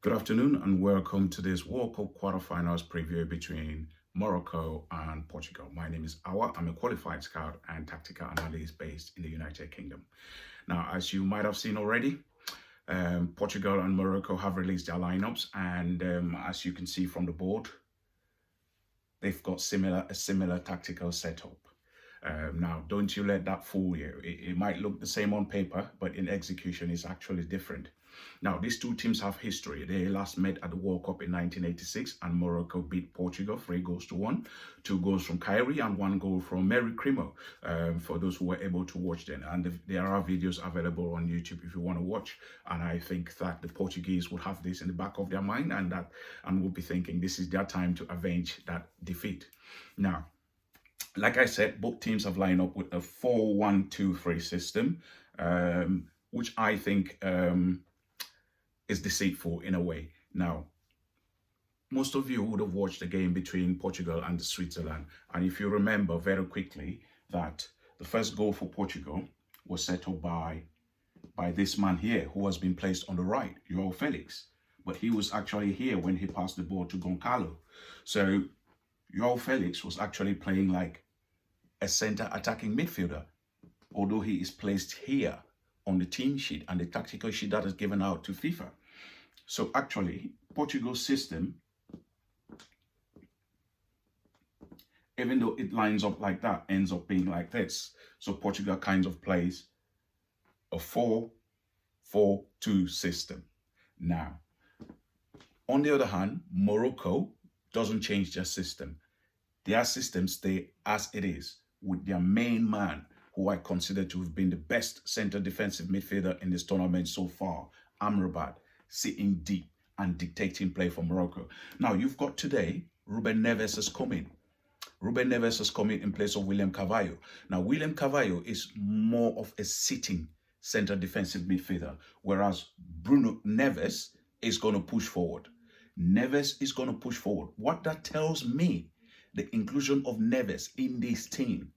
Good afternoon and welcome to this World Cup quarterfinals preview between Morocco and Portugal. My name is Awa. I'm a qualified scout and tactical analyst based in the United Kingdom. Now, as you might have seen already, Portugal and Morocco have released their lineups, and as you can see from the board, they've got a similar tactical setup. Now, don't you let that fool you. It might look the same on paper, but in execution, it's actually different. Now, these two teams have history. They last met at the World Cup in 1986, and Morocco beat Portugal 3-1, 2 goals from Kyrie and 1 goal from Mary Crimo, for those who were able to watch then. And there are videos available on YouTube if you want to watch. And I think that the Portuguese would have this in the back of their mind and will be thinking this is their time to avenge that defeat. Now, like I said, both teams have lined up with a 4-1-2-3 system, which I think is deceitful in a way. Now, most of you would have watched the game between Portugal and Switzerland. And if you remember very quickly that the first goal for Portugal was set up by this man here who has been placed on the right, João Felix. But he was actually here when he passed the ball to Goncalo. So João Felix was actually playing like a center attacking midfielder, although he is placed here on the team sheet and the tactical sheet that is given out to FIFA. So actually, Portugal's system, even though it lines up like that, ends up being like this. So Portugal kind of plays a 4-4-2 system. Now, on the other hand, Morocco doesn't change their system. Their system stay as it is, with their main man, who I consider to have been the best center defensive midfielder in this tournament so far, Amrabat, sitting deep and dictating play for Morocco. Now, you've got today, Ruben Neves is coming. Ruben Neves is coming in place of William Carvalho. Now, William Carvalho is more of a sitting center defensive midfielder, whereas Bruno Neves is going to push forward. Neves is going to push forward. What that tells me, the inclusion of Neves in this team,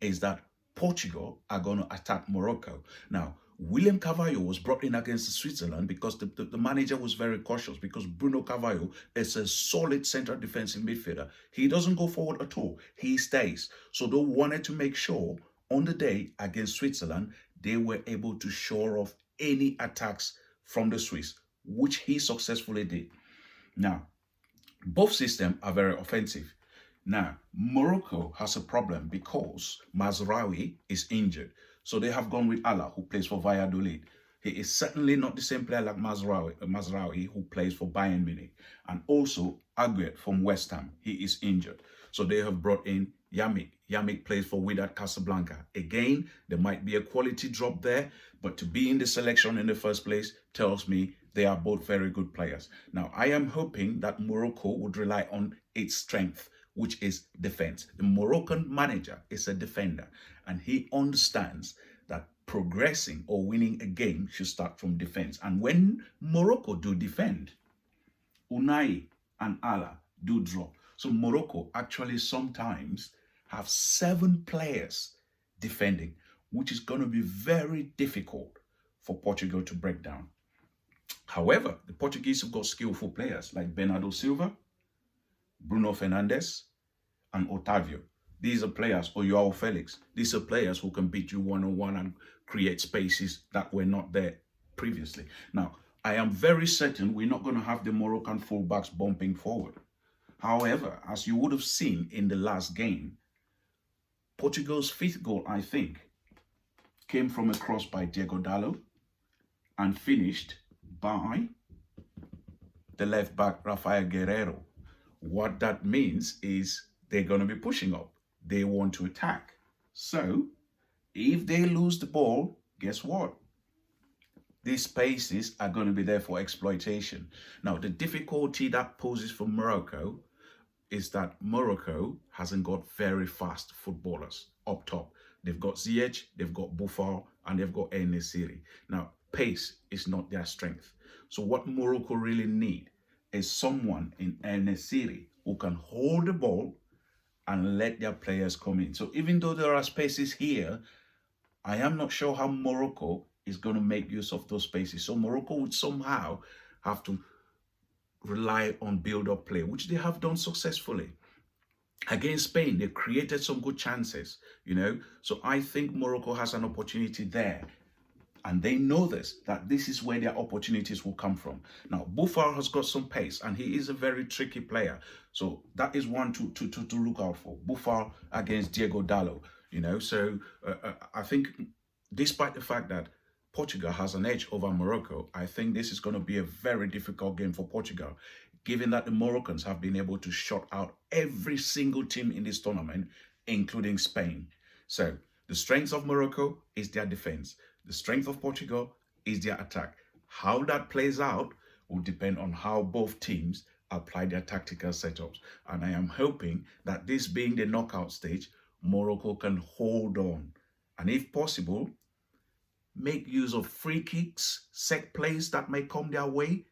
is that Portugal are going to attack Morocco. Now, William Carvalho was brought in against Switzerland because the manager was very cautious, because Bruno Carvalho is a solid central defensive midfielder. He doesn't go forward at all. He stays. So they wanted to make sure on the day against Switzerland, they were able to shore off any attacks from the Swiss, which he successfully did. Now, both systems are very offensive. Now, Morocco has a problem because Mazraoui is injured. So they have gone with Allah, who plays for Valladolid. He is certainly not the same player like Mazraoui, who plays for Bayern Munich. And also Aguerd from West Ham. He is injured. So they have brought in Yamik. Yamik plays for Wydad Casablanca. Again, there might be a quality drop there, but to be in the selection in the first place tells me they are both very good players. Now, I am hoping that Morocco would rely on its strength, which is defense. The Moroccan manager is a defender, and he understands that progressing or winning a game should start from defense. And when Morocco do defend, Unai and Allah do drop. So Morocco actually sometimes have 7 players defending, which is going to be very difficult for Portugal to break down. However, the Portuguese have got skillful players like Bernardo Silva, Bruno Fernandes, and Otavio. These are players, or Joao Felix. These are players who can beat you one-on-one and create spaces that were not there previously. Now, I am very certain we're not going to have the Moroccan fullbacks bumping forward. However, as you would have seen in the last game, Portugal's 5th goal, I think, came from a cross by Diego Dallo and finished by the left back, Rafael Guerreiro. What that means is they're going to be pushing up. They want to attack. So, if they lose the ball, guess what? These spaces are going to be there for exploitation. Now, the difficulty that poses for Morocco is that Morocco hasn't got very fast footballers up top. They've got Ziyech, they've got Buffal, and they've got En Nesyri. Now, pace is not their strength. So what Morocco really need is someone in En Nesyri who can hold the ball and let their players come in. So even though there are spaces here, I am not sure how Morocco is going to make use of those spaces. So Morocco would somehow have to rely on build-up play, which they have done successfully. Against Spain, they created some good chances, So I think Morocco has an opportunity there. And they know this, that this is where their opportunities will come from. Now, Buffal has got some pace, and he is a very tricky player. So that is one to look out for. Buffal against Diego Dallo, So I think despite the fact that Portugal has an edge over Morocco, I think this is going to be a very difficult game for Portugal, given that the Moroccans have been able to shut out every single team in this tournament, including Spain. So the strength of Morocco is their defense. The strength of Portugal is their attack. How that plays out will depend on how both teams apply their tactical setups. And I am hoping that this being the knockout stage, Morocco can hold on. And if possible, make use of free kicks, set plays that may come their way.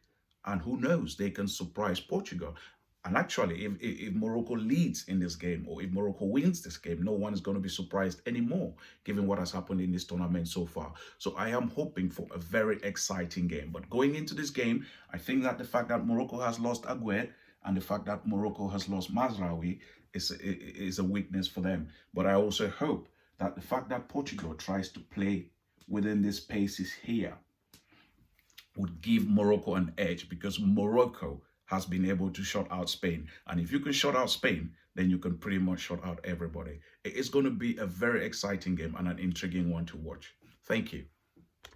And who knows, they can surprise Portugal. And actually, if Morocco leads in this game, or if Morocco wins this game, no one is going to be surprised anymore, given what has happened in this tournament so far. So I am hoping for a very exciting game. But going into this game, I think that the fact that Morocco has lost Aguerd and the fact that Morocco has lost Mazraoui is a weakness for them. But I also hope that the fact that Portugal tries to play within these paces here would give Morocco an edge, because Morocco has been able to shut out Spain. And if you can shut out Spain, then you can pretty much shut out everybody. It is going to be a very exciting game and an intriguing one to watch. Thank you.